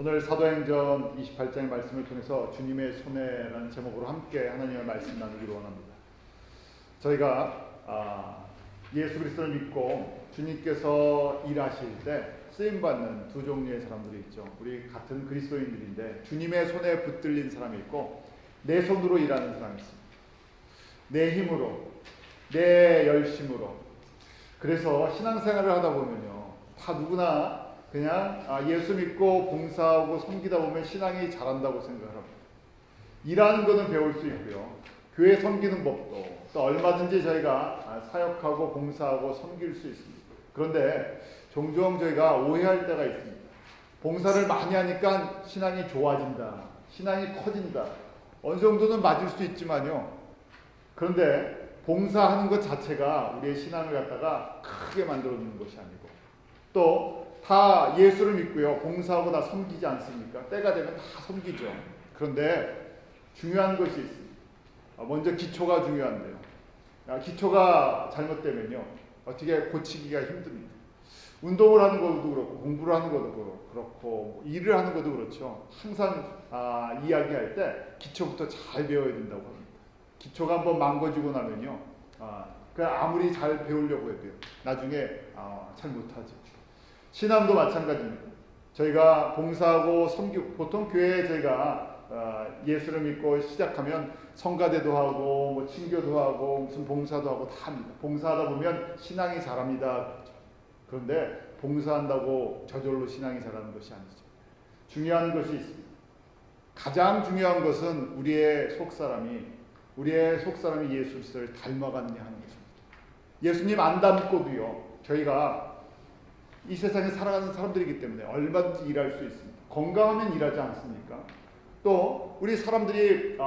오늘 사도행전 28장의 말씀을 통해서 주님의 손해라는 제목으로 함께 하나님의 말씀 나누기를 원합니다. 저희가 예수 그리스도를 믿고 주님께서 일하실 때 쓰임받는 두 종류의 사람들이 있죠. 우리 같은 그리스도인들인데 주님의 손에 붙들린 사람이 있고 내 손으로 일하는 사람이 있습니다. 내 힘으로, 내 열심으로. 그래서 신앙생활을 하다 보면요, 다 누구나 그냥 예수 믿고 봉사하고 섬기다 보면 신앙이 자란다고 생각을 합니다. 일하는 것은 배울 수 있고요, 교회 섬기는 법도 또 얼마든지 저희가 사역하고 봉사하고 섬길 수 있습니다. 그런데 종종 저희가 오해할 때가 있습니다. 봉사를 많이 하니까 신앙이 좋아진다, 신앙이 커진다. 어느 정도는 맞을 수 있지만요, 그런데 봉사하는 것 자체가 우리의 신앙을 갖다가 크게 만들어주는 것이 아니고, 또 다 예수를 믿고요, 봉사하고 다 섬기지 않습니까? 때가 되면 다 섬기죠. 그런데 중요한 것이 있습니다. 먼저 기초가 중요한데요, 기초가 잘못되면요 어떻게 고치기가 힘듭니다. 운동을 하는 것도 그렇고 공부를 하는 것도 그렇고 일을 하는 것도 그렇죠. 항상 이야기할 때 기초부터 잘 배워야 된다고 합니다. 기초가 한번 망가지고 나면요, 아무리 잘 배우려고 해도요, 나중에 잘 못하죠. 신앙도 마찬가지입니다. 저희가 봉사하고 섬기고, 보통 교회에 저희가 예수를 믿고 시작하면 성가대도 하고 뭐 친교도 하고 무슨 봉사도 하고 다 합니다. 봉사하다 보면 신앙이 자랍니다. 그런데 봉사한다고 저절로 신앙이 자라는 것이 아니죠. 중요한 것이 있습니다. 가장 중요한 것은 우리의 속사람이 예수 그리스도를 닮아가느냐 하는 것입니다. 예수님 안 닮고도요, 저희가 이 세상에 살아가는 사람들이기 때문에 얼마든지 일할 수 있습니다. 건강하면 일하지 않습니까? 또 우리 사람들이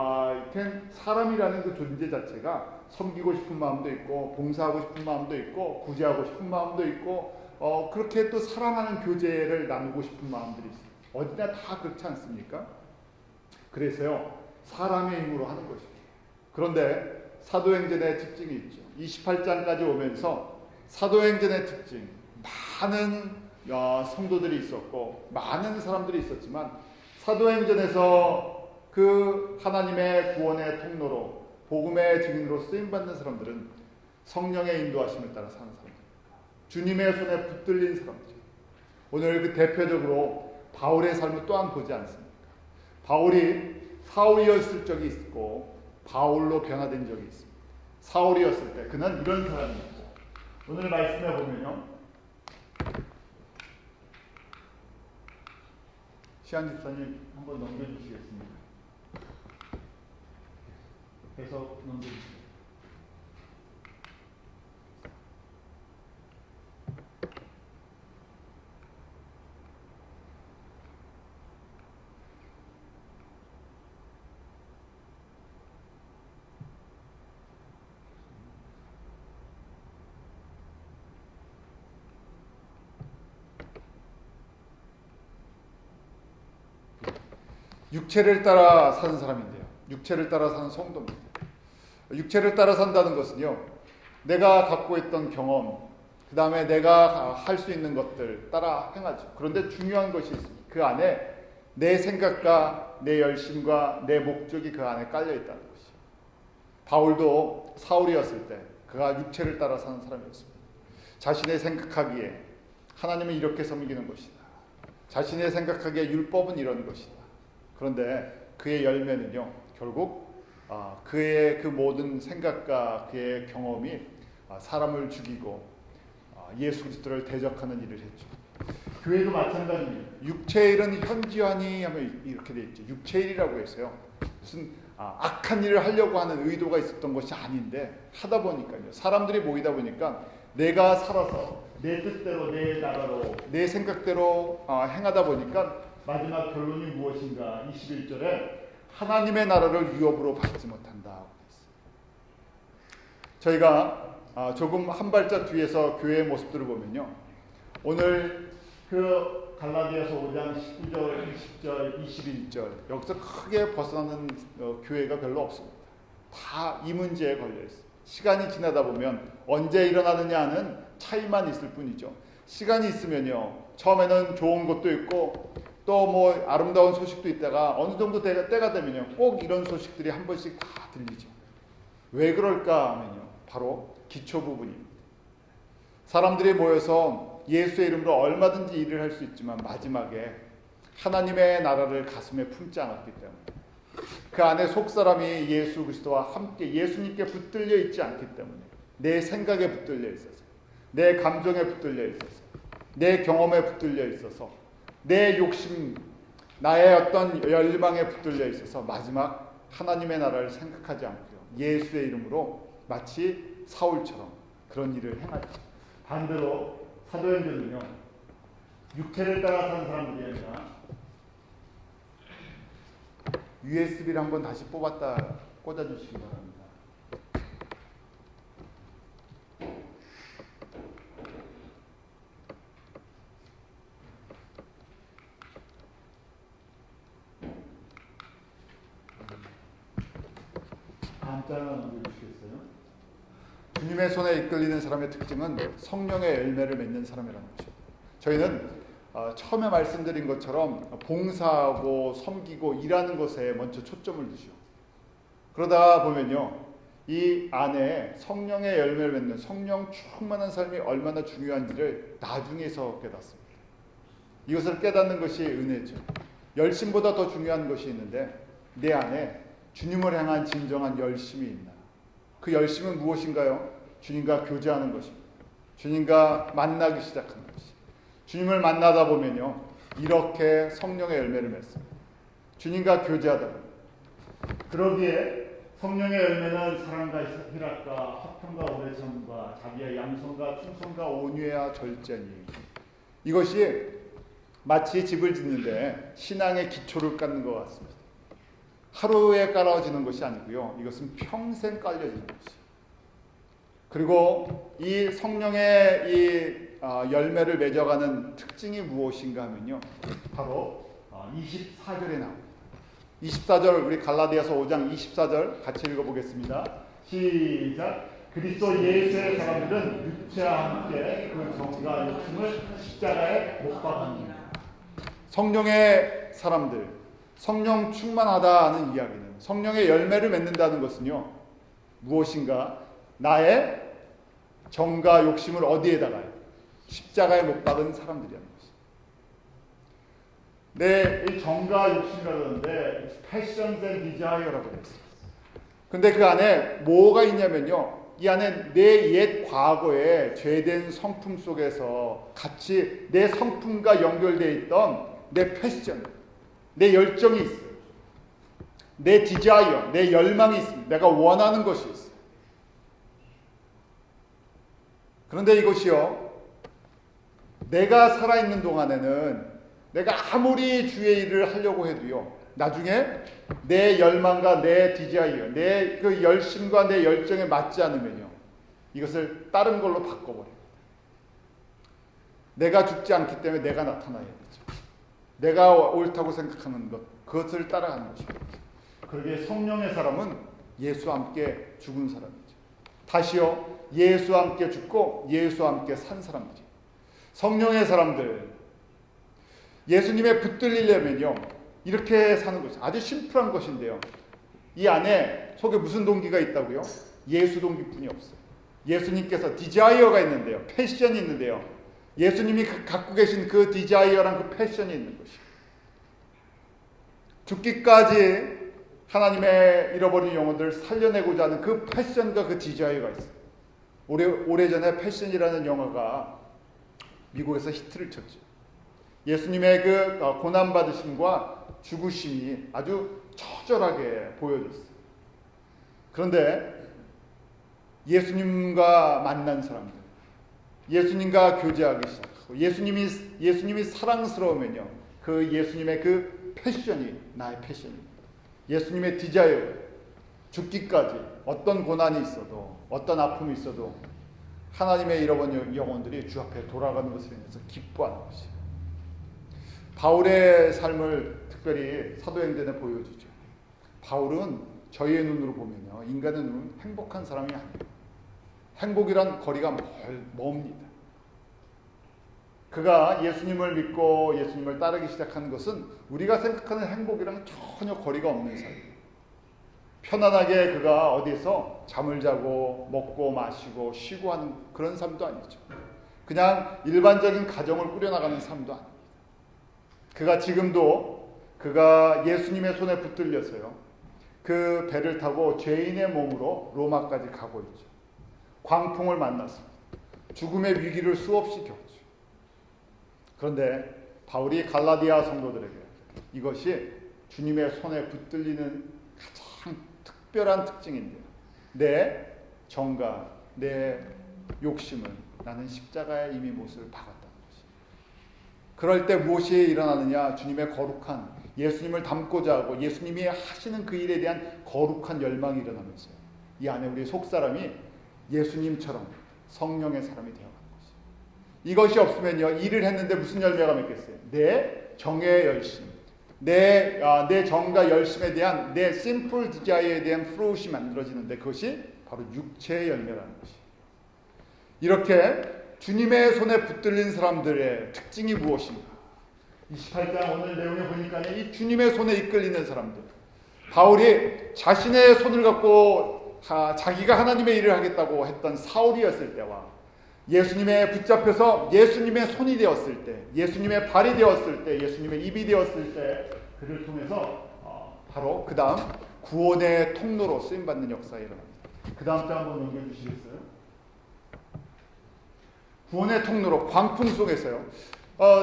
사람이라는 그 존재 자체가 섬기고 싶은 마음도 있고 봉사하고 싶은 마음도 있고 구제하고 싶은 마음도 있고 그렇게 또 사랑하는 교제를 나누고 싶은 마음들이 있습니다. 어디나 다 그렇지 않습니까? 그래서요, 사람의 힘으로 하는 것입니다. 그런데 사도행전의 특징이 있죠. 28장까지 오면서 사도행전의 특징, 많은 성도들이 있었고 많은 사람들이 있었지만 사도행전에서 그 하나님의 구원의 통로로 복음의 증인으로 쓰임받는 사람들은 성령의 인도하심을 따라 사는 사람들, 주님의 손에 붙들린 사람들. 오늘 그 대표적으로 바울의 삶을 또한 보지 않습니까? 바울이 사울이었을 적이 있고 바울로 변화된 적이 있습니다. 사울이었을 때 그는 이런 사람이었고, 오늘 말씀해 보면요, 시안 집사님 한번 넘겨주시겠습니다. 해석 넘겨주세요. 육체를 따라 사는 사람인데요, 육체를 따라 사는 성도입니다. 육체를 따라 산다는 것은요, 내가 갖고 있던 경험, 그 다음에 내가 할 수 있는 것들 따라 행하죠. 그런데 중요한 것이 있습니다. 그 안에 내 생각과 내 열심과 내 목적이 그 안에 깔려 있다는 것이죠. 바울도 사울이었을 때 그가 육체를 따라 사는 사람이었습니다. 자신의 생각하기에 하나님은 이렇게 섬기는 것이다, 자신의 생각하기에 율법은 이런 것이다. 그런데 그의 열매는요, 결국 그의 그 모든 생각과 그의 경험이 사람을 죽이고 예수 그리스도를 대적하는 일을 했죠. 교회도 마찬가지입니다. 육체의 일은 현지하니 하면 이렇게 돼 있죠. 육체의 일이라고 해서요, 무슨 악한 일을 하려고 하는 의도가 있었던 것이 아닌데, 하다 보니까요, 사람들이 모이다 보니까 내가 살아서 내 뜻대로 내 나라로 내 생각대로 행하다 보니까 마지막 결론이 무엇인가? 21절에 하나님의 나라를 위협으로 받지 못한다. 저희가 조금 한 발짝 뒤에서 교회의 모습들을 보면요, 오늘 그 갈라디아서 5장 19절, 20절, 21절 여기서 크게 벗어나는 교회가 별로 없습니다. 다 이 문제에 걸려 있어요. 시간이 지나다 보면 언제 일어나느냐 하는 차이만 있을 뿐이죠. 시간이 있으면요, 처음에는 좋은 것도 있고 또 뭐 아름다운 소식도 있다가 어느 정도 때가 되면요, 꼭 이런 소식들이 한 번씩 다 들리죠. 왜 그럴까 하면요, 바로 기초 부분입니다. 사람들이 모여서 예수의 이름으로 얼마든지 일을 할 수 있지만 마지막에 하나님의 나라를 가슴에 품지 않았기 때문에, 그 안에 속사람이 예수 그리스도와 함께 예수님께 붙들려 있지 않기 때문에, 내 생각에 붙들려 있어서, 내 감정에 붙들려 있어서, 내 경험에 붙들려 있어서, 내 욕심, 나의 어떤 열망에 붙들려 있어서 마지막 하나님의 나라를 생각하지 않고요, 예수의 이름으로 마치 사울처럼 그런 일을 행하죠. 반대로 사도행전은요, 육체를 따라 사는 사람들이 아니라 USB를 한번 다시 뽑았다 꽂아주시기 바랍니다. 다음 장 넘겨주시겠어요? 주님의 손에 이끌리는 사람의 특징은 성령의 열매를 맺는 사람이라는 것입니다. 저희는 처음에 말씀드린 것처럼 봉사하고 섬기고 일하는 것에 먼저 초점을 두시오. 그러다 보면요, 이 안에 성령의 열매를 맺는 성령 충만한 삶이 얼마나 중요한지를 나중에서 깨닫습니다. 이것을 깨닫는 것이 은혜죠. 열심보다 더 중요한 것이 있는데, 내 안에 주님을 향한 진정한 열심이 있나. 그 열심은 무엇인가요? 주님과 교제하는 것입니다. 주님과 만나기 시작하는 것입니다. 주님을 만나다 보면요, 이렇게 성령의 열매를 맺습니다. 주님과 교제하다 보면. 그러기에 성령의 열매는 사랑과 희락과 화평과 오래참과 자비와 양선과 충성과 온유와 절제니, 이것이 마치 집을 짓는데 신앙의 기초를 깔는 것 같습니다. 하루에 깔아지는 것이 아니고요, 이것은 평생 깔려지는 것이에요. 그리고 이 성령의 이 열매를 맺어가는 특징이 무엇인가 하면요, 바로 24절에 나옵니다. 24절, 우리 갈라디아서 5장 24절 같이 읽어보겠습니다. 시작. 그리스도 예수의 사람들은 육체와 함께 그 정과 욕심을 십자가에 못 박았느니라. 성령의 사람들, 성령 충만하다는 이야기는, 성령의 열매를 맺는다는 것은요, 무엇인가? 나의 정과 욕심을 어디에다가요? 십자가에 못 박은 사람들이라는 것입니다. 네, 이 정과 욕심이라고 하는데 passions and desire라고 했어요. 근데 그 안에 뭐가 있냐면요, 이 안에 내 옛 과거의 죄된 성품 속에서 같이 내 성품과 연결되어 있던 내 패션, 내 열정이 있어요. 내 디자이어, 내 열망이 있습니다. 내가 원하는 것이 있어요. 그런데 이것이요, 내가 살아있는 동안에는 내가 아무리 주의 일을 하려고 해도요, 나중에 내 열망과 내 디자이어, 내 그 열심과 내 열정에 맞지 않으면요, 이것을 다른 걸로 바꿔버려요. 내가 죽지 않기 때문에 내가 나타나야 되죠. 내가 옳다고 생각하는 것, 그것을 따라가는 것입니다. 그러기에 성령의 사람은 예수와 함께 죽은 사람이죠. 다시요, 예수와 함께 죽고 예수와 함께 산 사람들이에요. 성령의 사람들, 예수님에 붙들리려면요, 이렇게 사는 것이 아주 심플한 것인데요, 이 안에 속에 무슨 동기가 있다고요? 예수 동기뿐이 없어요. 예수님께서 디자이어가 있는데요, 패션이 있는데요, 예수님이 갖고 계신 그 디자이어랑 그 패션이 있는 것이에요. 죽기까지 하나님의 잃어버린 영혼들을 살려내고자 하는 그 패션과 그 디자이어가 있어요. 오래전에 패션이라는 영화가 미국에서 히트를 쳤죠. 예수님의 그 고난받으심과 죽으심이 아주 처절하게 보여졌어요. 그런데 예수님과 만난 사람들, 예수님과 교제하기 시작하고 예수님이 사랑스러우면요, 그 예수님의 그 패션이 나의 패션입니다. 예수님의 디자이어, 죽기까지 어떤 고난이 있어도 어떤 아픔이 있어도 하나님의 잃어버린 영혼들이 주 앞에 돌아가는 것을 인해서 기뻐하는 것이에요. 바울의 삶을 특별히 사도행전에 보여주죠. 바울은 저희의 눈으로 보면요, 인간의 눈은 행복한 사람이 아니에요. 행복이란 거리가 멉니다. 그가 예수님을 믿고 예수님을 따르기 시작한 것은 우리가 생각하는 행복이랑 전혀 거리가 없는 삶이에요. 편안하게 그가 어디서 잠을 자고 먹고 마시고 쉬고 하는 그런 삶도 아니죠. 그냥 일반적인 가정을 꾸려나가는 삶도 아닙니다. 그가 지금도 그가 예수님의 손에 붙들려서요, 그 배를 타고 죄인의 몸으로 로마까지 가고 있죠. 광풍을 만났습니다. 죽음의 위기를 수없이 겪었죠. 그런데 바울이 갈라디아 성도들에게 이것이 주님의 손에 붙들리는 가장 특별한 특징인데요. 내 정과 내 욕심은 나는 십자가에 이미 못을 박았다는 것이. 그럴 때 무엇이 일어나느냐? 주님의 거룩한, 예수님을 닮고자 하고 예수님이 하시는 그 일에 대한 거룩한 열망이 일어나면서요, 이 안에 우리 속사람이 예수님처럼 성령의 사람이 되어가는 것이. 이것이 없으면요, 일을 했는데 무슨 열매가 맺겠어요? 내 정의 열심, 내 정과 열심에 대한 내 심플 디자이어에 대한 프루트이 만들어지는데 그것이 바로 육체의 열매라는 것이. 이렇게 주님의 손에 붙들린 사람들의 특징이 무엇인가? 28장 오늘 내용에 보니까 이 주님의 손에 이끌리는 사람들, 바울이 자신의 손을 갖고 자기가 하나님의 일을 하겠다고 했던 사울이었을 때와 예수님의 붙잡혀서 예수님의 손이 되었을 때, 예수님의 발이 되었을 때, 예수님의 입이 되었을 때, 그를 통해서 바로 그 다음 구원의 통로로 쓰임받는 역사가 일어납니다. 그 다음 장 한번 넘겨주시겠어요? 구원의 통로로, 광풍 속에서요.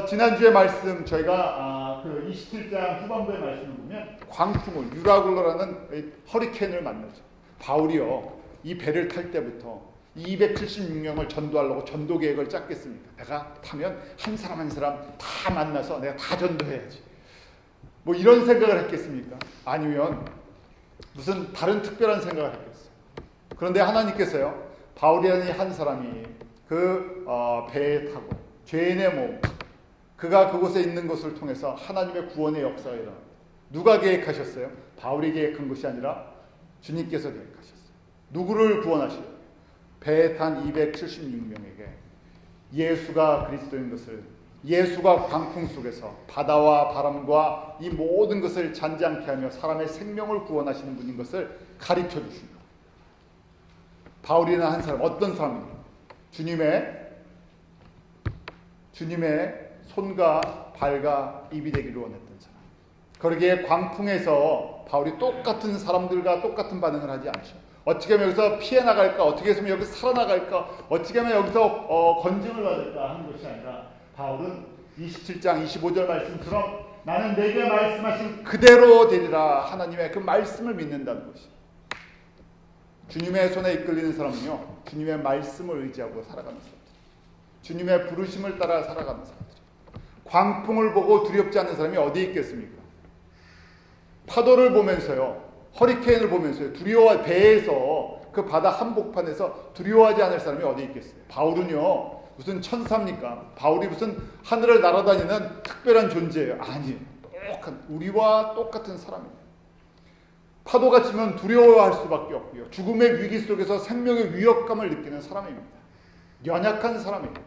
지난주에 말씀 저희가 그 27장 후반부의 말씀을 보면 광풍을, 유라굴로라는 허리케인을 만나죠. 바울이요, 이 배를 탈 때부터 276명을 전도하려고 전도 계획을 짰겠습니까? 내가 타면 한 사람 한 사람 다 만나서 내가 다 전도해야지, 뭐 이런 생각을 했겠습니까? 아니면 무슨 다른 특별한 생각을 했겠어요. 그런데 하나님께서요, 바울이라는 한 사람이 그 배에 타고 죄인의 몸, 그가 그곳에 있는 것을 통해서 하나님의 구원의 역사가 일어납니다. 누가 계획하셨어요? 바울이 계획한 것이 아니라 주님께서 계획하셨어요. 누구를 구원하시려고? 배에 탄 276명에게 예수가 그리스도인 것을, 예수가 광풍 속에서 바다와 바람과 이 모든 것을 잔잔케 하며 사람의 생명을 구원하시는 분인 것을 가르쳐 주십니다. 바울이라는 한 사람, 어떤 사람입니까? 주님의 손과 발과 입이 되기를 원했던 사람. 그러기에 광풍에서 바울이 똑같은 사람들과 똑같은 반응을 하지 않죠. 어떻게 하면 여기서 피해 나갈까, 어떻게 하면 여기서 살아나갈까, 어떻게 하면 여기서 건짐을 받을까 하는 것이 아니라, 바울은 27장 25절 말씀처럼 나는 내게 말씀하신 그대로 되리라, 하나님의 그 말씀을 믿는다는 것이. 주님의 손에 이끌리는 사람은요, 주님의 말씀을 의지하고 살아가는 사람들, 주님의 부르심을 따라 살아가는 사람들. 광풍을 보고 두렵지 않는 사람이 어디 있겠습니까? 파도를 보면서요, 허리케인을 보면서요, 배에서 그 바다 한복판에서 두려워하지 않을 사람이 어디 있겠어요? 바울은요, 무슨 천사입니까? 바울이 무슨 하늘을 날아다니는 특별한 존재예요? 아니에요. 우리와 똑같은 사람입니다. 파도가 치면 두려워할 수밖에 없고요, 죽음의 위기 속에서 생명의 위협감을 느끼는 사람입니다. 연약한 사람입니다.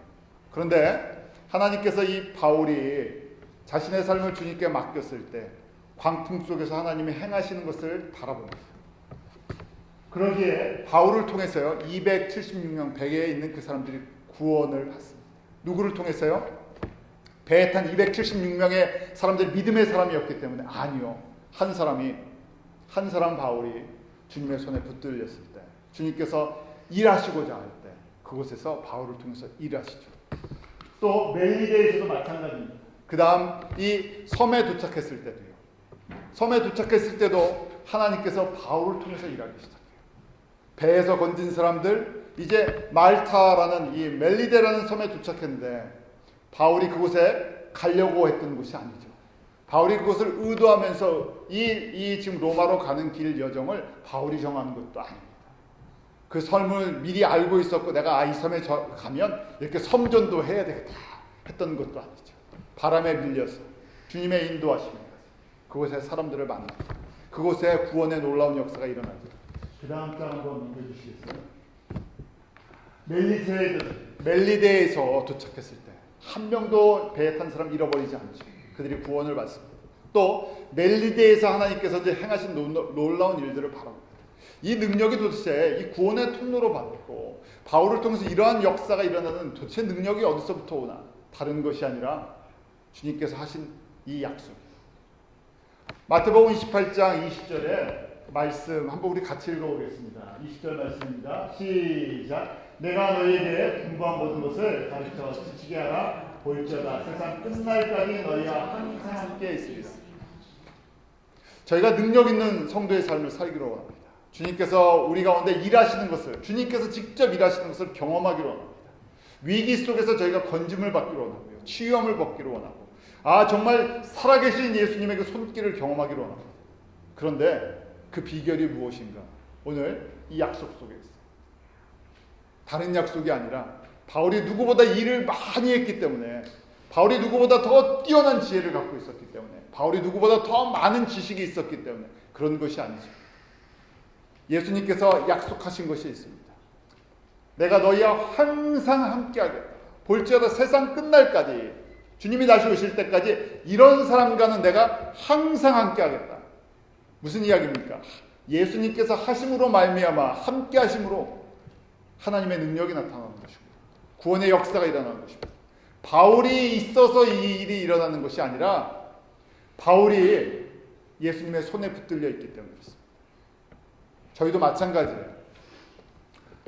그런데 하나님께서 이 바울이 자신의 삶을 주님께 맡겼을 때 광풍 속에서 하나님이 행하시는 것을 바라봅니다. 그러기에 바울을 통해서요, 276명 배에 있는 그 사람들이 구원을 받습니다. 누구를 통해서요? 배에 탄 276명의 사람들이 믿음의 사람이었기 때문에. 아니요, 한 사람 바울이 주님의 손에 붙들렸을 때, 주님께서 일하시고자 할 때 그곳에서 바울을 통해서 일하시죠. 또 멜리데에서도 마찬가지입니다. 그 다음 이 섬에 도착했을 때도요, 섬에 도착했을 때도 하나님께서 바울을 통해서 일하기 시작해요. 배에서 건진 사람들, 이제 말타라는 이 멜리데라는 섬에 도착했는데 바울이 그곳에 가려고 했던 곳이 아니죠. 바울이 그것을 의도하면서 이 지금 로마로 가는 길 여정을 바울이 정하는 것도 아닙니다. 그 섬을 미리 알고 있었고 내가 이 섬에 가면 이렇게 섬전도 해야 되겠다 했던 것도 아니죠. 바람에 밀려서 주님의 인도하심에 그곳에 사람들을 만나고 그곳에 구원의 놀라운 역사가 일어나죠. 그 다음 장 한번 넘겨주시겠어요? 멜리데에서 도착했을 때 한 명도 배에 탄 사람 잃어버리지 않죠. 그들이 구원을 받습니다. 또 멜리데에서 하나님께서 이제 행하신 놀라운 일들을 바랍니다. 이 능력이 도대체 이 구원의 통로로 받고 바울을 통해서 이러한 역사가 일어나는 도대체 능력이 어디서부터 오나? 다른 것이 아니라 주님께서 하신 이 약속. 마태복음 28장 20절에 말씀 한번 우리 같이 읽어보겠습니다. 20절 말씀입니다. 시작. 내가 너희에게 분부한 모든 것을 가르쳐 지키게 하라. 볼지어다 세상 끝날까지 너희와 항상 함께 있으리라. 저희가 능력 있는 성도의 삶을 살기로 원합니다. 주님께서 우리 가운데 일하시는 것을, 주님께서 직접 일하시는 것을 경험하기로 원합니다. 위기 속에서 저희가 건짐을 받기로 원하고요. 치유함을 받기로 원하고, 정말 살아계신 예수님의 그 손길을 경험하기로 원합니다. 그런데 그 비결이 무엇인가? 오늘 이 약속 속에 있어요. 다른 약속이 아니라 바울이 누구보다 일을 많이 했기 때문에, 바울이 누구보다 더 뛰어난 지혜를 갖고 있었기 때문에, 바울이 누구보다 더 많은 지식이 있었기 때문에 그런 것이 아니죠. 예수님께서 약속하신 것이 있습니다. 내가 너희와 항상 함께하겠다. 볼지어다 세상 끝날까지, 주님이 다시 오실 때까지 이런 사람과는 내가 항상 함께하겠다. 무슨 이야기입니까? 예수님께서 하심으로 말미암아 함께하심으로 하나님의 능력이 나타나는 것입니다. 구원의 역사가 일어나는 것입니다. 바울이 있어서 이 일이 일어나는 것이 아니라 바울이 예수님의 손에 붙들려 있기 때문에 그렇습니다. 저희도 마찬가지예요.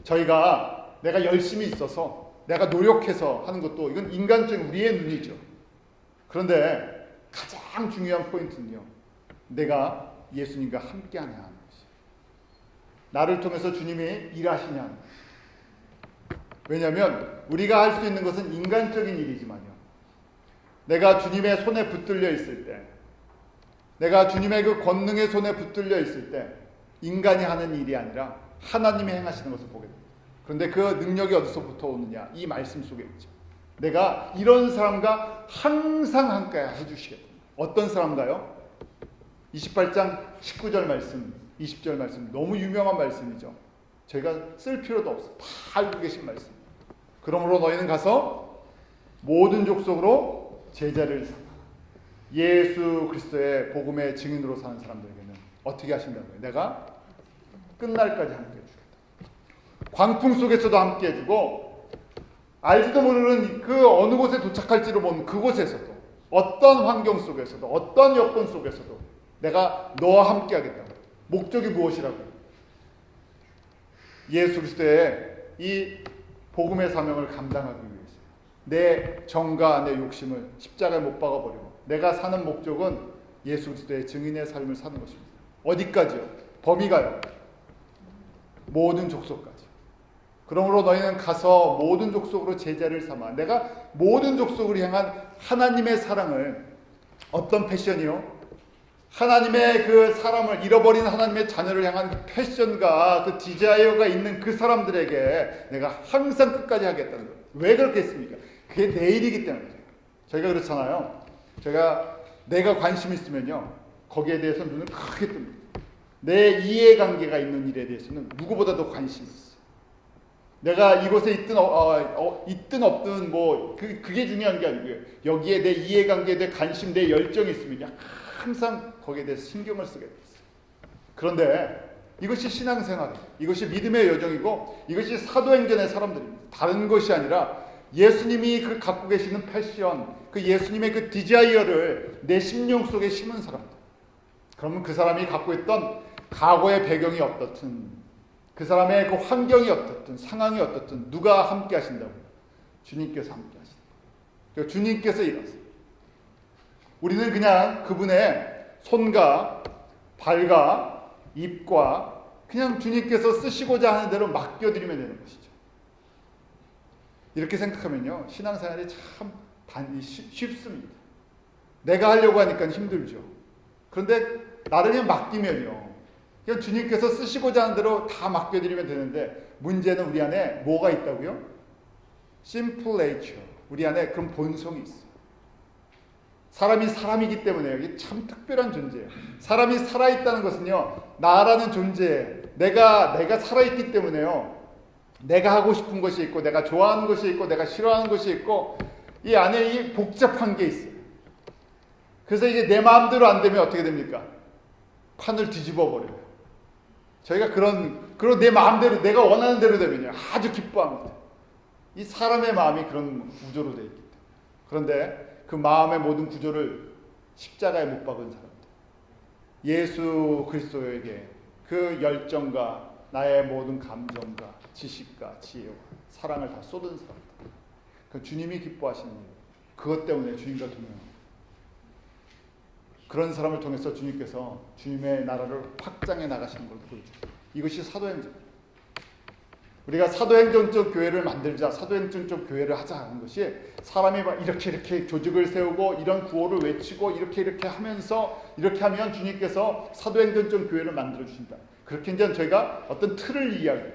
저희가 내가 열심히 있어서 내가 노력해서 하는 것도 이건 인간적인 우리의 눈이죠. 그런데 가장 중요한 포인트는요, 내가 예수님과 함께하냐 하는 것이, 나를 통해서 주님이 일하시냐 하는 것이. 왜냐하면 우리가 할 수 있는 것은 인간적인 일이지만요, 내가 주님의 손에 붙들려 있을 때, 내가 주님의 그 권능의 손에 붙들려 있을 때 인간이 하는 일이 아니라 하나님이 행하시는 것을 보게 됩니다. 그런데 그 능력이 어디서부터 오느냐? 이 말씀 속에 있죠. 내가 이런 사람과 항상 함께 해주시겠다. 어떤 사람가요? 28장 19절 말씀, 20절 말씀, 너무 유명한 말씀이죠. 저희가 쓸 필요도 없어요. 다 알고 계신 말씀. 그러므로 너희는 가서 모든 족속으로 제자를 삼아. 예수 그리스도의 복음의 증인으로 사는 사람들에게는 어떻게 하신다고요? 내가 끝날까지 함께 해주겠다. 광풍 속에서도 함께 해주고, 알지도 모르는 그 어느 곳에 도착할지도 모르는 그곳에서도, 어떤 환경 속에서도, 어떤 여건 속에서도 내가 너와 함께 하겠다. 목적이 무엇이라고요? 예수 그리스도의 이 복음의 사명을 감당하기 위해서 내 정과 내 욕심을 십자가에 못 박아버리고, 내가 사는 목적은 예수 그리스도의 증인의 삶을 사는 것입니다. 어디까지요? 범위가요? 모든 족속까지. 그러므로 너희는 가서 모든 족속으로 제자를 삼아. 내가 모든 족속을 향한 하나님의 사랑을, 어떤 패션이요? 하나님의 그 사람을, 잃어버린 하나님의 자녀를 향한 그 패션과 그 디자이어가 있는 그 사람들에게 내가 항상 끝까지 하겠다는 거예요. 왜 그렇게 했습니까? 그게 내 일이기 때문에. 저희가 그렇잖아요. 내가 관심 있으면요, 거기에 대해서 눈을 크게 뜹니다. 내 이해관계가 있는 일에 대해서는 누구보다 더 관심이 있어요. 내가 이곳에 있든 없든 그게 중요한 게 아니고요, 여기에 내 이해관계에 대해 관심, 내 열정이 있으면요, 항상 거기에 대해서 신경을 쓰게 됐어요. 그런데 이것이 신앙생활이에요. 이것이 믿음의 여정이고, 이것이 사도행전의 사람들입니다. 다른 것이 아니라 예수님이 그 갖고 계시는 패션, 그 예수님의 그 디자이어를 내 심령 속에 심은 사람들. 그러면 그 사람이 갖고 있던 과거의 배경이 어떻든, 그 사람의 그 환경이 어떻든, 상황이 어떻든, 누가 함께 하신다고? 주님께서 함께 하신다. 그러니까 주님께서 일하세요. 우리는 그냥 그분의 손과 발과 입과 그냥 주님께서 쓰시고자 하는 대로 맡겨드리면 되는 것이죠. 이렇게 생각하면요, 신앙생활이 참 쉽습니다. 내가 하려고 하니까 힘들죠. 그런데 나를 그냥 맡기면요, 그냥 주님께서 쓰시고자 하는 대로 다 맡겨드리면 되는데, 문제는 우리 안에 뭐가 있다고요? simple nature. 우리 안에 그런 본성이 있어요. 사람이 사람이기 때문에 이게 참 특별한 존재예요. 사람이 살아있다는 것은요, 나라는 존재, 내가 살아있기 때문에요, 내가 하고 싶은 것이 있고, 내가 좋아하는 것이 있고, 내가 싫어하는 것이 있고, 이 안에 이 복잡한 게 있어요. 그래서 이게 내 마음대로 안 되면 어떻게 됩니까? 판을 뒤집어 버려요. 저희가 그런 내 마음대로 내가 원하는 대로 되면요 아주 기뻐합니다. 이 사람의 마음이 그런 구조로 되어 있기 때문에. 그런데 그 마음의 모든 구조를 십자가에 못 박은 사람들, 예수 그리스도에게 그 열정과 나의 모든 감정과 지식과 지혜와 사랑을 다 쏟은 사람들, 그 주님이 기뻐하시는 일, 그것 때문에 주님과 동행합니다. 그런 사람을 통해서 주님께서 주님의 나라를 확장해 나가시는 걸 보여줍니다. 이것이 사도행전. 우리가 사도행전적 교회를 만들자, 사도행전적 교회를 하자 하는 것이 사람이 막 이렇게 조직을 세우고 이런 구호를 외치고 이렇게 하면서 이렇게 하면 주님께서 사도행전적 교회를 만들어 주신다. 그렇게 이제 저희가 어떤 틀을 이야기해요.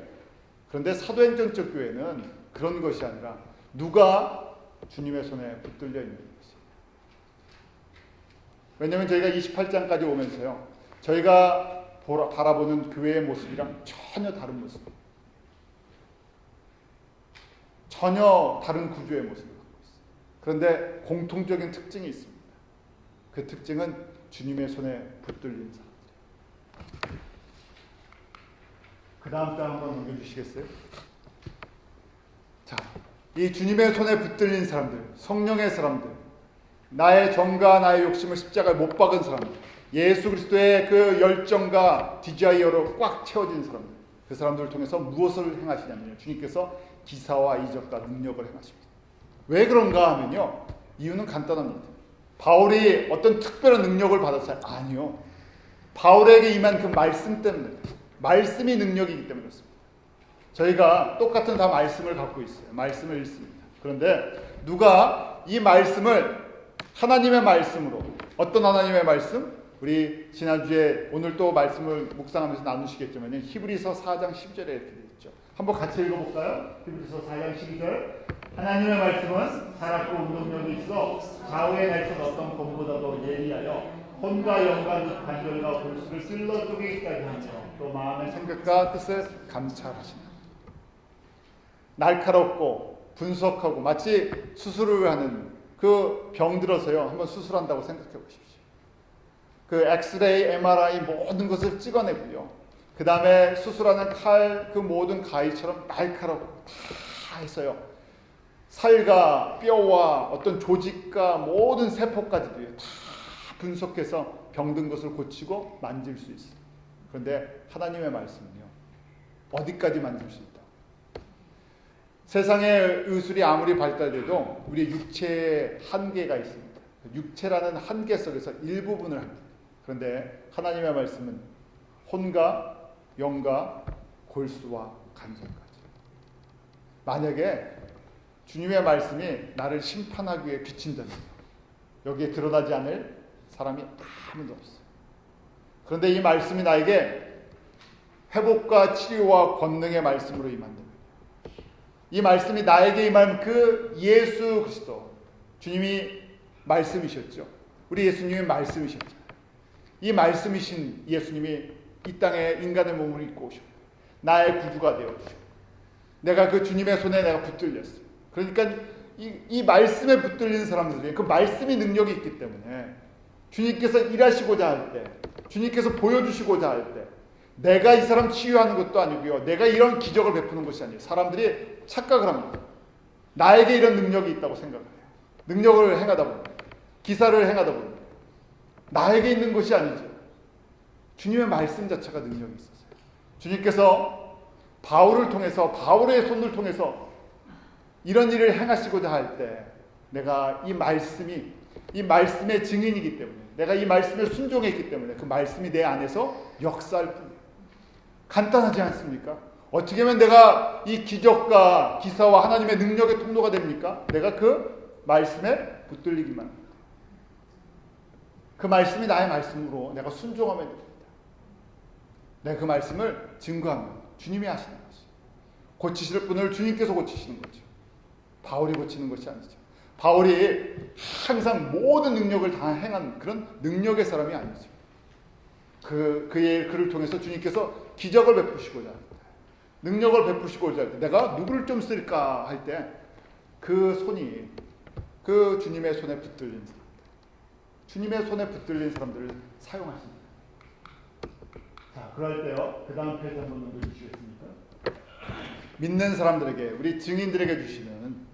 그런데 사도행전적 교회는 그런 것이 아니라 누가 주님의 손에 붙들려 있는 것이에요. 왜냐하면 저희가 28장까지 오면서요, 저희가 바라보는 교회의 모습이랑 전혀 다른 모습이에요. 전혀 다른 구조의 모습을 갖고 있어요. 그런데 공통적인 특징이 있습니다. 그 특징은 주님의 손에 붙들린 사람들이에요. 그 다음 장 한번 넘겨주시겠어요? 자, 이 주님의 손에 붙들린 사람들, 성령의 사람들, 나의 정과 나의 욕심을 십자가에 못 박은 사람들, 예수 그리스도의 그 열정과 디자이어로 꽉 채워진 사람들, 그 사람들을 통해서 무엇을 행하시냐면요, 주님께서 기사와 이적과 능력을 행하십니다. 왜 그런가 하면요, 이유는 간단합니다. 바울이 어떤 특별한 능력을 받았어요? 아니요. 바울에게 임한 그 말씀 때문에, 말씀이 능력이기 때문에 그렇습니다. 저희가 똑같은 다 말씀을 갖고 있어요. 말씀을 읽습니다. 그런데 누가 이 말씀을 하나님의 말씀으로, 어떤 하나님의 말씀? 우리 지난주에 오늘 또 말씀을 묵상하면서 나누시겠지만 히브리서 4장 10절에 이렇게 되어 있죠. 한번 같이 읽어볼까요? 히브리서 4장 12절. 하나님의 말씀은 살았고 운동력이 있어 좌우에 날선 어떤 검보다도 예리하여 혼과 영과 및 관절과 골수를 쓸러 쪼개기까지 하며 또 마음의 생각과 뜻을 감찰하시나. 날카롭고 분석하고 마치 수술을 하는 그 병들어서요 한번 수술한다고 생각해 보십시오. 그 엑스레이, MRI 모든 것을 찍어내고요. 그 다음에 수술하는 칼, 그 모든 가위처럼 날카롭고 다 했어요. 살과 뼈와 어떤 조직과 모든 세포까지도요. 다 분석해서 병든 것을 고치고 만질 수 있어요. 그런데 하나님의 말씀은요. 어디까지 만질 수 있다. 세상의 의술이 아무리 발달돼도 우리의 육체에 한계가 있습니다. 육체라는 한계 속에서 일부분을 합니다. 그런데 하나님의 말씀은 혼과 영과 골수와 간절까지. 만약에 주님의 말씀이 나를 심판하기 위해 비친다면 여기에 드러나지 않을 사람이 아무도 없어요. 그런데 이 말씀이 나에게 회복과 치유와 권능의 말씀으로 임한다면, 이 말씀이 나에게 임한 그 예수 그리스도, 주님이 말씀이셨죠. 우리 예수님이 말씀이셨죠. 이 말씀이신 예수님이 이 땅에 인간의 몸을 입고 오셨고 나의 구주가 되어주시고 내가 그 주님의 손에 내가 붙들렸어요. 그러니까 이 말씀에 붙들린 사람들이 그 말씀이 능력이 있기 때문에 주님께서 일하시고자 할 때, 주님께서 보여주시고자 할 때 내가 이 사람 치유하는 것도 아니고요, 내가 이런 기적을 베푸는 것이 아니에요. 사람들이 착각을 합니다. 나에게 이런 능력이 있다고 생각을 해요. 능력을 행하다 보면, 기사를 행하다 보면 나에게 있는 것이 아니죠. 주님의 말씀 자체가 능력이 있었어요. 주님께서 바울을 통해서, 바울의 손을 통해서 이런 일을 행하시고자 할 때 내가 이 말씀이, 이 말씀의 증인이기 때문에, 내가 이 말씀에 순종했기 때문에 그 말씀이 내 안에서 역사할 뿐이에요. 간단하지 않습니까? 어떻게 하면 내가 이 기적과 기사와 하나님의 능력의 통로가 됩니까? 내가 그 말씀에 붙들리기만 합니다. 그 말씀이 나의 말씀으로 내가 순종하면 됩니다. 내가 그 말씀을 증거하면 주님이 하시는 것이죠. 고치실 분을 주님께서 고치시는 거죠. 바울이 고치는 것이 아니죠. 바울이 항상 모든 능력을 다 행한 그런 능력의 사람이 아니죠. 그를 통해서 주님께서 기적을 베푸시고자 할 때, 능력을 베푸시고자 할 때, 내가 누구를 좀 쓸까 할 때 그 손이 그 주님의 손에 붙들린 사람들, 주님의 손에 붙들린 사람들을 사용하십니다. 자, 그럴 때요, 그 다음 페이지 한번 넘겨주시겠습니까? 믿는 사람들에게, 우리 증인들에게 주시는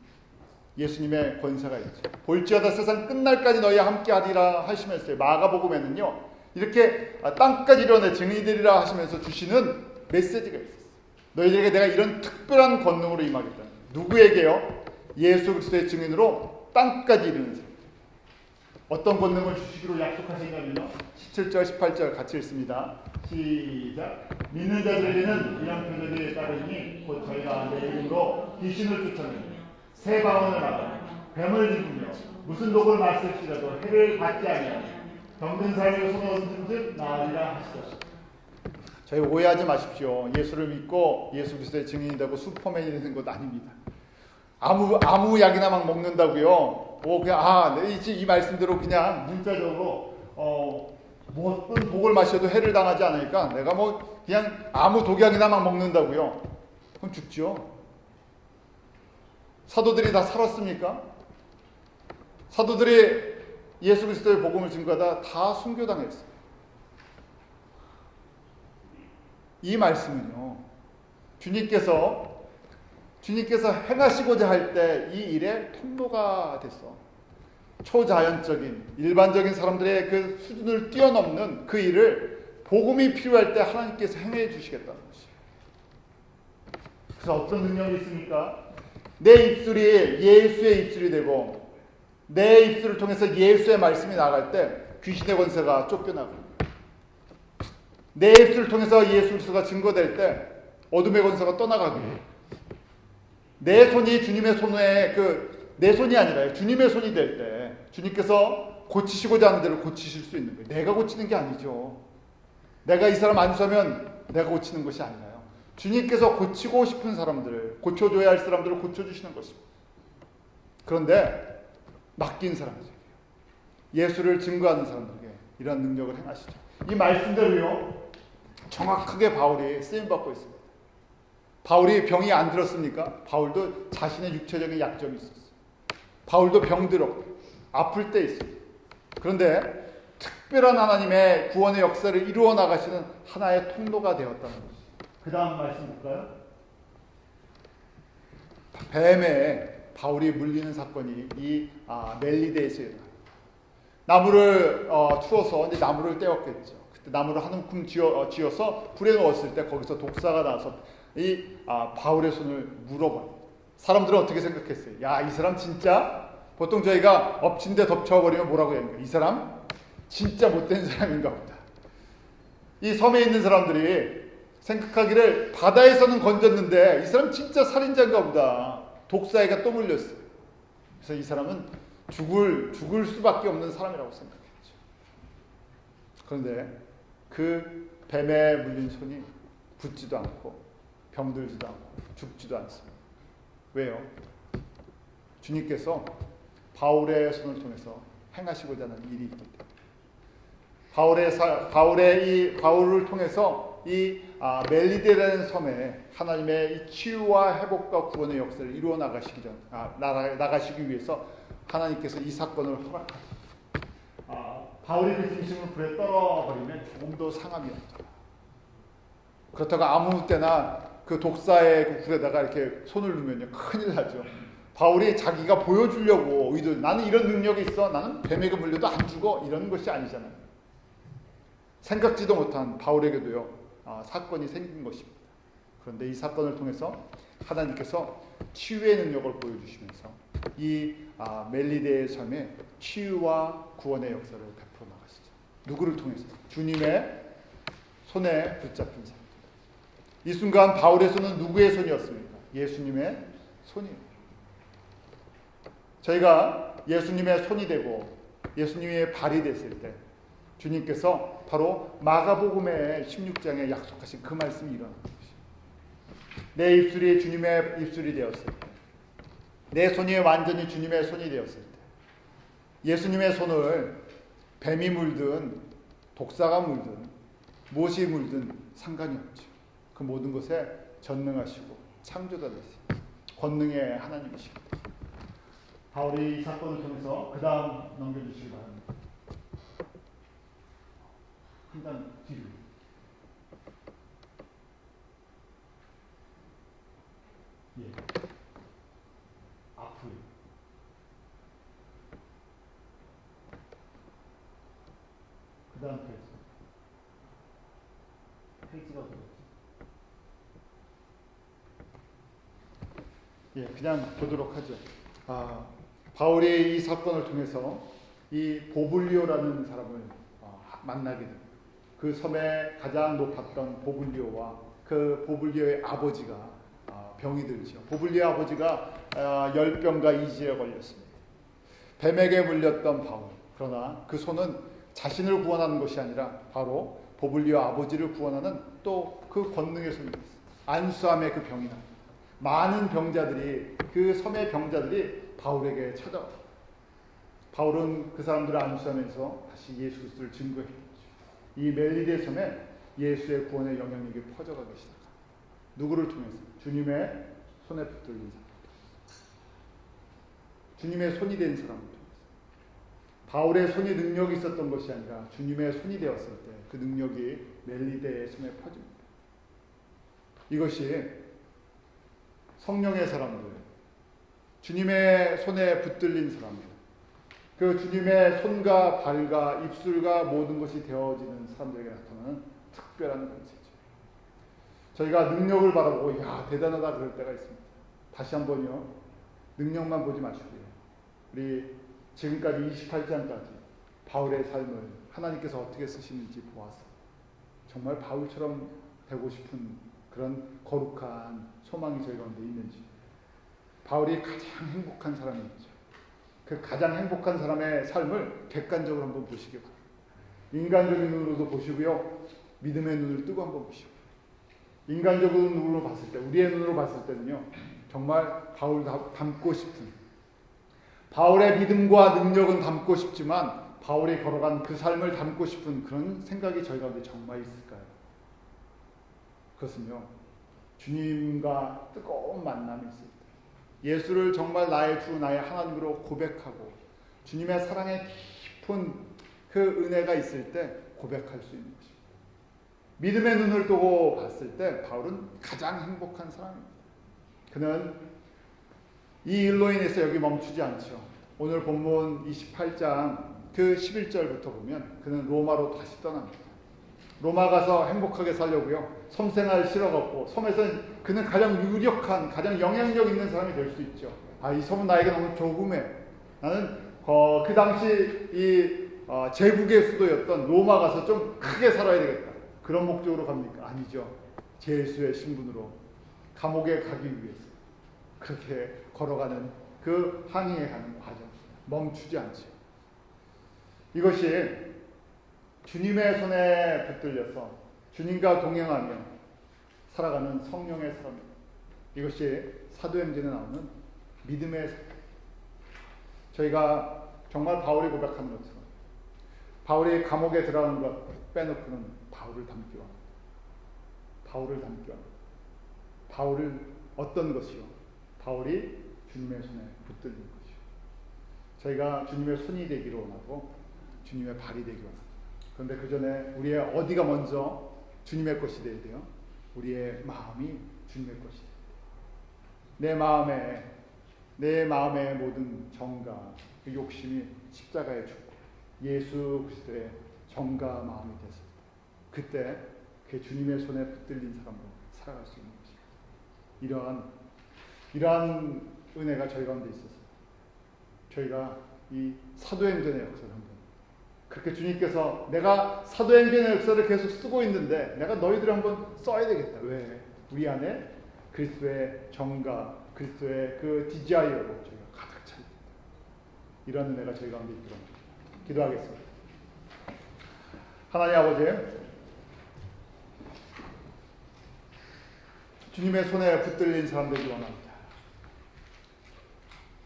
예수님의 권세가 있죠. 볼지어다 세상 끝날까지 너희와 함께하리라 하시면서 마가복음에는요, 이렇게 땅까지 이뤄내 증인들이라 하시면서 주시는 메시지가 있었어요. 너희들에게 내가 이런 특별한 권능으로 임하겠다. 누구에게요? 예수 그리스도의 증인으로 땅까지 이르는 사람. 어떤 권능을 주시기로 약속하신다면요, 17절 18절 같이 읽습니다. 시작. 믿는 자들에게는 이런 표적이 따르니 곧 저희가 내 이름으로 귀신을 쫓아내며 새 방언을 말하며 뱀을 짚으며 무슨 독을 마실지라도 해를 받지 아니하며 병든 사람에게 손을 얹은즉 나으리라 하시더라. 저희 오해하지 마십시오. 예수를 믿고 예수 그리스도의 증인이 되고 슈퍼맨이 되는 것 아닙니다. 아무 약이나 막 먹는다고요. 그냥 이 말씀대로 그냥 문자적으로 뭐 어떤 독을 마셔도 해를 당하지 않으니까 내가 뭐 그냥 아무 독약이나 막 먹는다고요. 그럼 죽죠. 사도들이 다 살았습니까? 사도들이 예수 그리스도의 복음을 증거하다 다 순교당했어요. 이 말씀은요, 주님께서 행하시고자 할 때 이 일의 통로가 됐어. 초자연적인 일반적인 사람들의 그 수준을 뛰어넘는 그 일을 복음이 필요할 때 하나님께서 행해 주시겠다는 것이에요. 그래서 어떤 능력이 있습니까? 내 입술이 예수의 입술이 되고 내 입술을 통해서 예수의 말씀이 나갈 때 귀신의 권세가 쫓겨나고, 내 입술을 통해서 예수 그리스도가 증거될 때 어둠의 권세가 떠나가고, 내 손이 주님의 손에 내 손이 아니라 주님의 손이 될 때 주님께서 고치시고자 하는 대로 고치실 수 있는 거예요. 내가 고치는 게 아니죠. 내가 이 사람 안수하면 내가 고치는 것이 아니라요. 주님께서 고치고 싶은 사람들을, 고쳐줘야 할 사람들을 고쳐주시는 것입니다. 그런데 맡긴 사람들에게, 예수를 증거하는 사람들에게 이러한 능력을 행하시죠. 이 말씀대로요, 정확하게 바울이 쓰임받고 있습니다. 바울이 병이 안 들었습니까? 바울도 자신의 육체적인 약점이 있었어요. 바울도 병들었고 아플 때 있어요. 그런데 특별한 하나님의 구원의 역사를 이루어 나가시는 하나의 통로가 되었다는 것이죠. 그 다음 말씀 볼까요? 뱀에 바울이 물리는 사건이 이 멜리데에서 일어나요. 나무를 추워서 이제 나무를 떼었겠죠. 그때 나무를 한 움큼 쥐어서 불에 넣었을 때 거기서 독사가 나서 바울의 손을 물어봐요. 사람들은 어떻게 생각했어요? 야, 이 사람 진짜, 보통 저희가 엎친 데 덮쳐버리면 뭐라고 해야 합니까? 이 사람 진짜 못된 사람인가 보다. 이 섬에 있는 사람들이 생각하기를 바다에서는 건졌는데 이 사람 진짜 살인자인가 보다. 독사에가 또 물렸어요. 그래서 이 사람은 죽을 수밖에 없는 사람이라고 생각했죠. 그런데 그 뱀에 물린 손이 붓지도 않고 병들지도 않고 죽지도 않습니다. 왜요? 주님께서 바울의 손을 통해서 행하시고자 하는 일이 있기 때문에 바울을 통해서 이 멜리데라는 섬에 하나님의 이 치유와 회복과 구원의 역사를 이루어 나가시기 위해서 하나님께서 이 사건을 허락하셨어요. 바울의 그 중심을 불에 떨어버리면 조금도 상함이 없다. 그렇다고 아무 때나 그 독사의 그 불에다가 이렇게 손을 넣으면요, 큰일 나죠. 바울이 자기가 보여주려고 나는 이런 능력이 있어, 나는 뱀에게 물려도 안 죽어, 이런 것이 아니잖아요. 생각지도 못한 바울에게도요, 사건이 생긴 것입니다. 그런데 이 사건을 통해서 하나님께서 치유의 능력을 보여주시면서 이 멜리데의 섬에 치유와 구원의 역사를 베풀어 나가시죠. 누구를 통해서? 주님의 손에 붙잡힌 사람. 이 순간 바울의 손은 누구의 손이었습니까? 예수님의 손이에요. 저희가 예수님의 손이 되고 예수님의 발이 됐을 때 주님께서 바로 마가복음의 16장에 약속하신 그 말씀이 일어나는 것이에요. 내 입술이 주님의 입술이 되었을 때, 내 손이 완전히 주님의 손이 되었을 때, 예수님의 손을 뱀이 물든 독사가 물든 무엇이 물든 상관이 없죠. 그 모든 것에 전능하시고 창조자 되시고 권능의 하나님이십니다. 바울이 이 사건을 통해서 그 다음 넘겨주시기 바랍니다. 한 단 뒤로. 예. 앞으로. 그 다음 페이지가 어디였지? 예, 그냥 보도록 하죠. 바울이 이 사건을 통해서 이 보블리오라는 사람을 만나게 됩니다. 그 섬에 가장 높았던 보블리오와 그 보블리오의 아버지가 병이 들죠. 보블리오 아버지가 열병과 이지에 걸렸습니다. 뱀에게 물렸던 바울. 그러나 그 손은 자신을 구원하는 것이 아니라 바로 보블리오 아버지를 구원하는 또 그 권능의 손이 있습니다. 안수함의 그 병이 납니다. 많은 병자들이, 그 섬의 병자들이 바울에게 찾아옵니다. 바울은 그 사람들을 안수하면서 다시 예수 그리스도를 증거했죠. 이 멜리데 섬에 예수의 구원의 영향력이 퍼져가기 시작합니다. 누구를 통해서? 주님의 손에 붙들린 사람, 주님의 손이 된 사람을 통해서. 바울의 손이 능력이 있었던 것이 아니라 주님의 손이 되었을 때 그 능력이 멜리데의 손에 퍼집니다. 이것이 성령의 사람들, 주님의 손에 붙들린 사람들, 그 주님의 손과 발과 입술과 모든 것이 되어지는 사람들에게 나타나는 특별한 권세죠. 저희가 능력을 바라보고 야 대단하다 그럴 때가 있습니다. 다시 한번요, 능력만 보지 마시고요, 우리 지금까지 28장까지 바울의 삶을 하나님께서 어떻게 쓰시는지 보았어요. 정말 바울처럼 되고 싶은 그런 거룩한 소망이 저희 가운데 있는지, 바울이 가장 행복한 사람이었죠. 그 가장 행복한 사람의 삶을 객관적으로 한번 보시기 바랍니다. 인간적인 눈으로도 보시고요, 믿음의 눈을 뜨고 한번 보시고. 인간적인 눈으로 봤을 때, 우리의 눈으로 봤을 때는요, 정말 바울 닮고 싶은, 바울의 믿음과 능력은 닮고 싶지만 바울이 걸어간 그 삶을 닮고 싶은 그런 생각이 저희 가운데 정말 있을까요? 그것은요, 주님과 뜨거운 만남이 있을 때, 예수를 정말 나의 주, 나의 하나님으로 고백하고 주님의 사랑의 깊은 그 은혜가 있을 때 고백할 수 있는 것입니다. 믿음의 눈을 뜨고 봤을 때 바울은 가장 행복한 사람입니다. 그는 이 일로 인해서 여기 멈추지 않죠. 오늘 본문 28장 그 11절부터 보면 그는 로마로 다시 떠납니다. 로마 가서 행복하게 살려고요, 섬생활 실어갖고, 섬에서는 그는 가장 유력한, 가장 영향력 있는 사람이 될 수 있죠. 이 섬은 나에게 너무 조금해. 나는 그 당시 이 제국의 수도였던 로마 가서 좀 크게 살아야 되겠다. 그런 목적으로 갑니까? 아니죠. 제수의 신분으로 감옥에 가기 위해서 그렇게 걸어가는 그 항해에 가는 과정, 멈추지 않죠. 이것이 주님의 손에 붙들려서 주님과 동행하며 살아가는 성령의 사람입니다. 이것이 사도행전에 나오는 믿음의 삶. 저희가 정말 바울이 고백하는 것처럼 바울이 감옥에 들어가는 것 빼놓고는 바울을 닮기 원합니다. 바울을 닮기 원합니다. 바울을 어떤 것이요? 바울이 주님의 손에 붙들린 것이요. 저희가 주님의 손이 되기를 원하고 주님의 발이 되기 원합니다. 그런데 그 전에 우리의 어디가 먼저 주님의 것이 되어야 돼요? 우리의 마음이 주님의 것이 돼야 돼요. 내 마음의 모든 정과 그 욕심이 십자가에 죽고 예수 그리스도의 정과 마음이 됐을 때, 그때 그 주님의 손에 붙들린 사람으로 살아갈 수 있는 것입니다. 이러한 은혜가 저희 가운데 있어서 저희가 이 사도행전의 역사를 한번, 그렇게 주님께서 내가 사도행전의 역사를 계속 쓰고 있는데 내가 너희들을 한번 써야 되겠다. 왜? 우리 안에 그리스도의 정과 그리스도의 그 디자이어로 저희가 가득 차 있다. 이런 은혜가 저희 가운데 있도록 기도하겠습니다. 하나님 아버지, 주님의 손에 붙들린 사람들이 원합니다.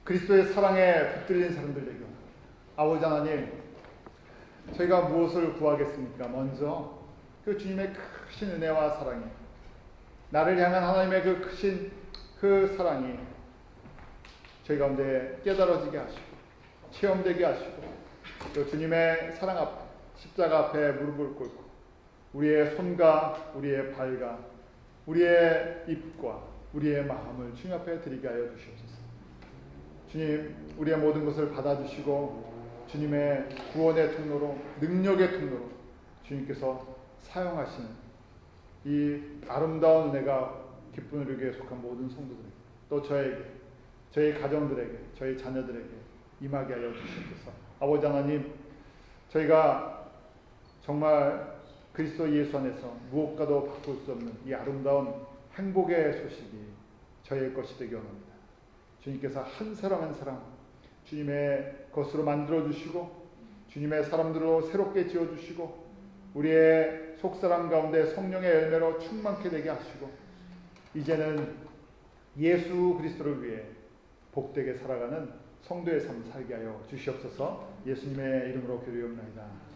그리스도의 사랑에 붙들린 사람들 되기 원합니다. 아버지 하나님, 저희가 무엇을 구하겠습니까? 먼저 그 주님의 크신 은혜와 사랑이, 나를 향한 하나님의 그 크신 그 사랑이 저희 가운데 깨달아지게 하시고 체험되게 하시고 또 주님의 사랑 앞 십자가 앞에 무릎을 꿇고 우리의 손과 우리의 발과 우리의 입과 우리의 마음을 주님 앞에 드리게 하여 주시옵소서. 주님, 우리의 모든 것을 받아주시고 주님의 구원의 통로로, 능력의 통로로 주님께서 사용하시는 이 아름다운 은혜가 기쁜 의료교회에 속한 모든 성도들에게, 또 저에게, 저희 가정들에게, 저희 자녀들에게 임하게 하여 주시옵소서. 아버지 하나님, 저희가 정말 그리스도 예수 안에서 무엇과도 바꿀 수 없는 이 아름다운 행복의 소식이 저희의 것이 되기 원합니다. 주님께서 한 사람 한 사람 주님의 것으로 만들어주시고 주님의 사람들로 새롭게 지어주시고 우리의 속사람 가운데 성령의 열매로 충만케 되게 하시고 이제는 예수 그리스도를 위해 복되게 살아가는 성도의 삶 살게 하여 주시옵소서. 예수님의 이름으로 기도하옵나이다.